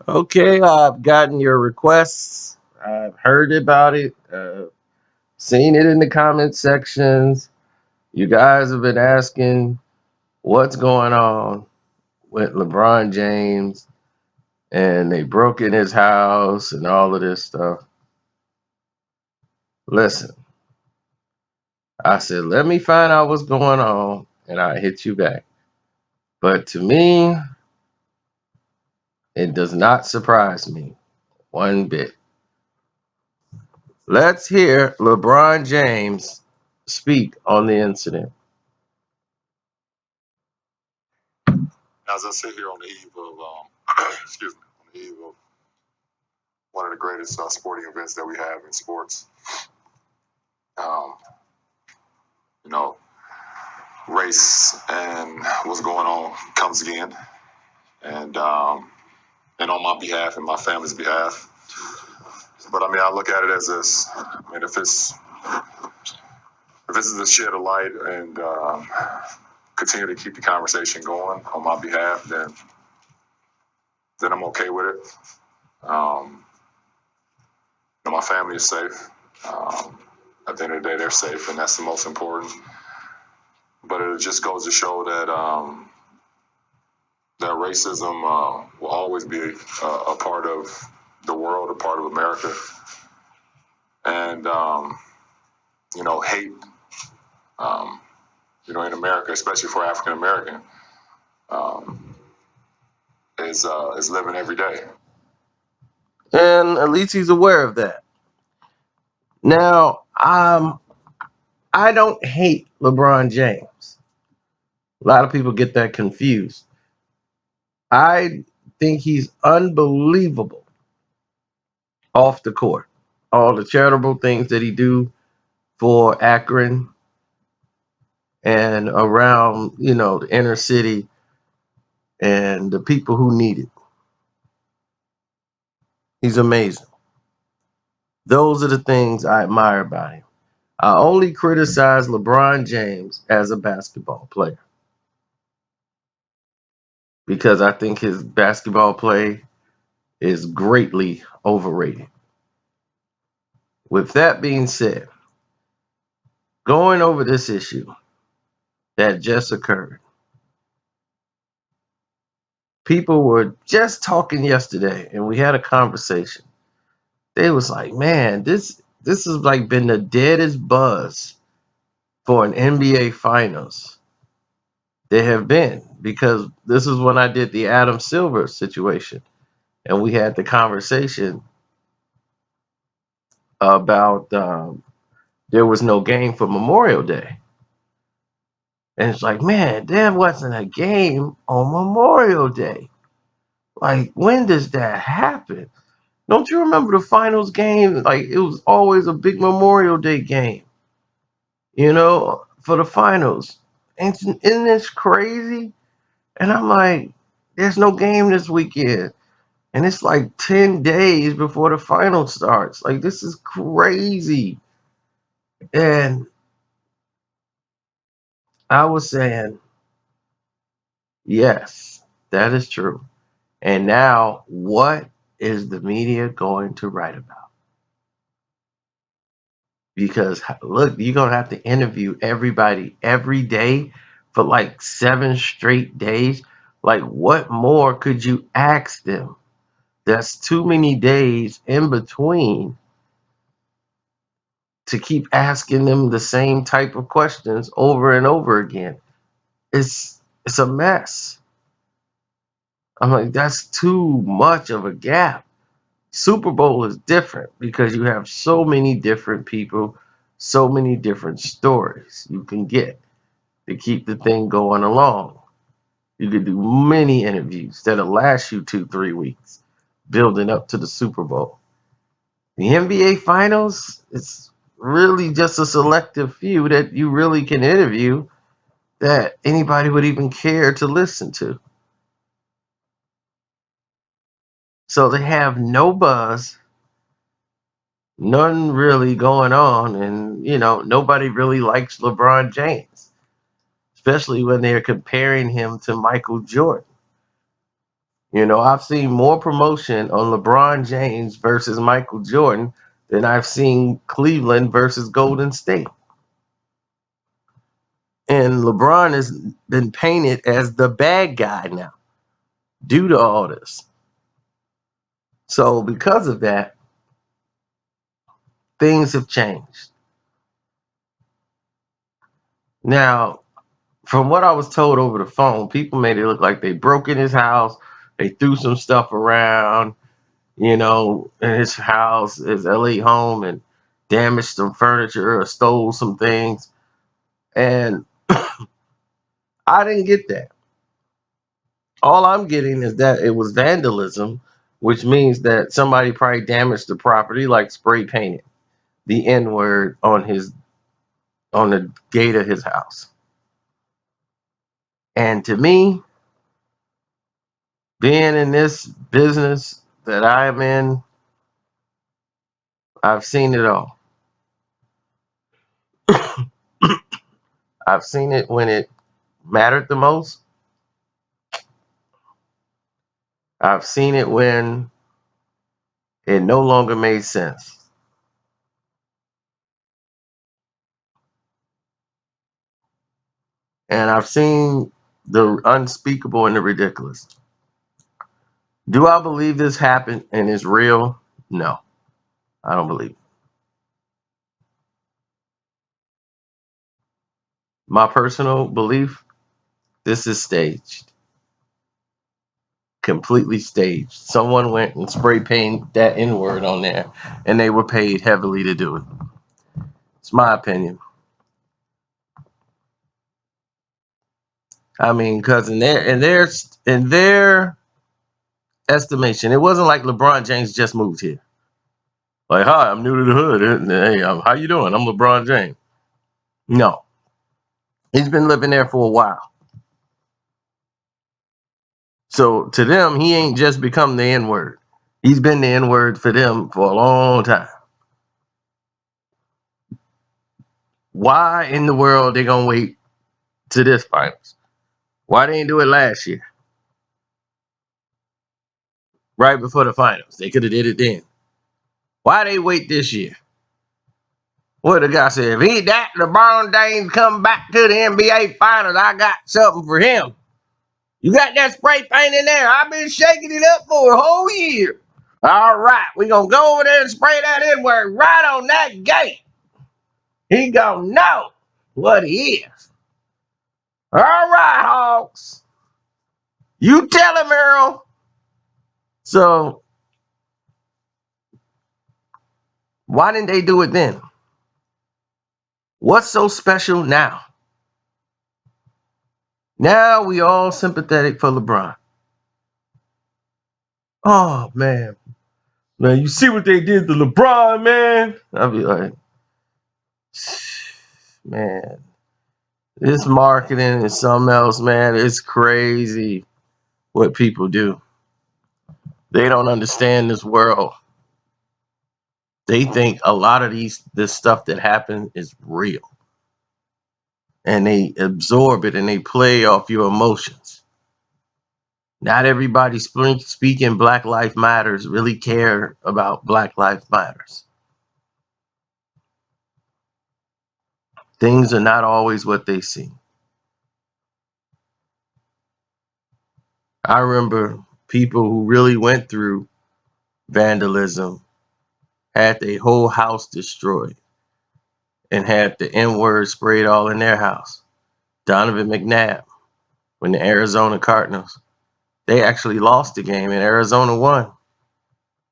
Okay, I've gotten your requests. I've heard about it, seen it in the comment sections. You guys have been asking what's going on with LeBron James, and they broke in his house and all of this stuff. Listen, I said, let me find out what's going on, and I hit you back. But to me, it does not surprise me one bit. Let's hear LeBron James speak on the incident. As I sit here on the eve of, excuse me, on the eve of one of the greatest sporting events that we have in sports, um, you know, race and what's going on comes again, and on my behalf and my family's behalf. But I mean, I look at it as this. I mean, if this is a shed of light and continue to keep the conversation going on my behalf, then I'm okay with it. My family is safe. At the end of the day, they're safe, and that's the most important. But it just goes to show that racism will always be a part of the world, a part of America, and hate. Um, in America, especially for African American, um, is living every day. And at least he's aware of that. Now, I don't hate LeBron James. A lot of people get that confused. I think he's unbelievable off the court. All the charitable things that he do for Akron and around, the inner city and the people who need it. He's amazing. Those are the things I admire about him. I only criticize LeBron James as a basketball player because I think his basketball play is greatly overrated. With that being said, going over this issue that just occurred, people were just talking yesterday and we had a conversation. They was like, man, this has like been the deadest buzz for an NBA finals there have been, because this is when I did the Adam Silver situation and we had the conversation about there was no game for Memorial Day. And it's like, man, there wasn't a game on Memorial Day. Like, when does that happen? Don't you remember the finals game? Like, it was always a big Memorial Day game, for the finals. And isn't this crazy? And I'm like, there's no game this weekend. And it's like 10 days before the final starts. Like, this is crazy. And I was saying, yes, that is true. And now, what is the media going to write about? Because look, you're going to have to interview everybody every day for like 7 straight days. Like, what more could you ask them? That's too many days in between to keep asking them the same type of questions over and over again. It's a mess. I'm like, that's too much of a gap. Super Bowl is different because you have so many different people, so many different stories you can get to keep the thing going along. You could do many interviews that'll last you 2, 3 weeks building up to the Super Bowl. The NBA Finals, it's really just a selective few that you really can interview that anybody would even care to listen to. So they have no buzz, none really going on, and nobody really likes LeBron James, especially when they're comparing him to Michael Jordan. I've seen more promotion on LeBron James versus Michael Jordan than I've seen Cleveland versus Golden State. And LeBron has been painted as the bad guy now due to all this. So because of that, things have changed. Now, from what I was told over the phone, people made it look like they broke in his house, they threw some stuff around, in his house, his LA home, and damaged some furniture or stole some things. And I didn't get that. All I'm getting is that it was vandalism, which means that somebody probably damaged the property, like spray painted the N word on the gate of his house. And to me, being in this business that I am in, I've seen it all. I've seen it when it mattered the most. I've seen it when it no longer made sense. And I've seen the unspeakable and the ridiculous. Do I believe this happened and is real? No, I don't believe it. My personal belief, this is staged, completely staged. Someone went and spray painted that N word on there, and they were paid heavily to do it. It's my opinion. I mean, because in their estimation, it wasn't like LeBron James just moved here. Like, hi, I'm new to the hood. Hey, how you doing? I'm LeBron James. No, he's been living there for a while. So to them, he ain't just become the N word. He's been the N word for them for a long time. Why in the world they gonna wait to this finals? Why they didn't do it last year, right before the finals? They could have did it then. Why they wait this year? What the guy said? If he that LeBron James come back to the NBA finals, I got something for him. You got that spray paint in there? I've been shaking it up for a whole year. All right, we gonna go over there and spray that N word right on that gate. He gonna know what he is. All right, Hawks. You tell him, Earl. So why didn't they do it then? What's so special now? Now we all sympathetic for LeBron. Oh man. Now you see what they did to LeBron, man. I'll be like, man, this marketing is something else, man. It's crazy what people do. They don't understand this world. They think a lot of this stuff that happens is real. And they absorb it and they play off your emotions. Not everybody speaking Black Lives Matters really care about Black Lives Matters. Things are not always what they seem. I remember people who really went through vandalism had their whole house destroyed and had the N word sprayed all in their house. Donovan McNabb, when the Arizona Cardinals, they actually lost the game and Arizona won.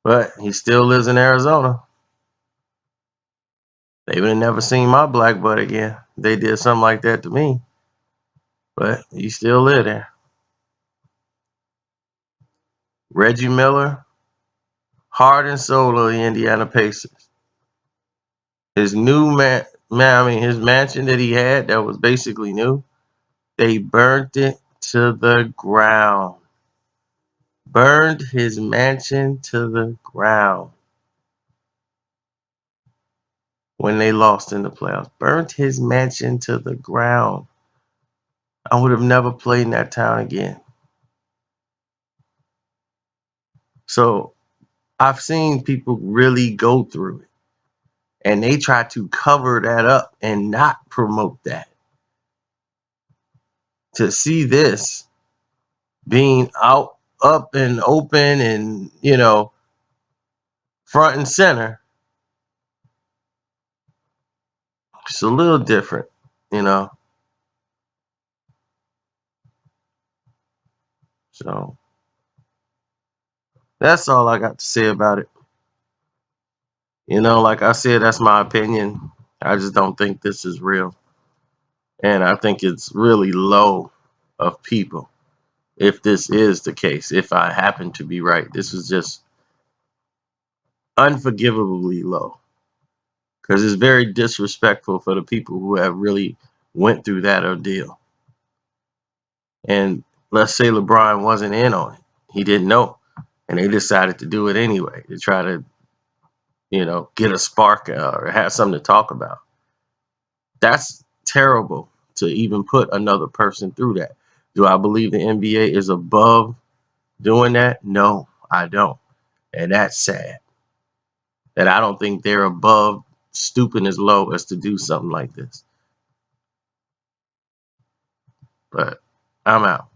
But he still lives in Arizona. They would have never seen my black butt again. They did something like that to me. But he still live there. Reggie Miller, heart and soul of the Indiana Pacers. His new his mansion that he had that was basically new, they burnt it to the ground. Burned his mansion to the ground when they lost in the playoffs. Burnt his mansion to the ground. I would have never played in that town again. So I've seen people really go through it, and they try to cover that up and not promote that. To see this being out, up, and open, and front and center, it's a little different, you know. So that's all I got to say about it. Like I said, that's my opinion. I just don't think this is real. And I think it's really low of people if this is the case. If I happen to be right, this is just unforgivably low because it's very disrespectful for the people who have really went through that ordeal. And let's say LeBron wasn't in on it. He didn't know. And they decided to do it anyway to try to, get a spark or have something to talk about. That's terrible to even put another person through that. Do I believe the NBA is above doing that? No, I don't. And that's sad. That I don't think they're above stooping as low as to do something like this. But I'm out.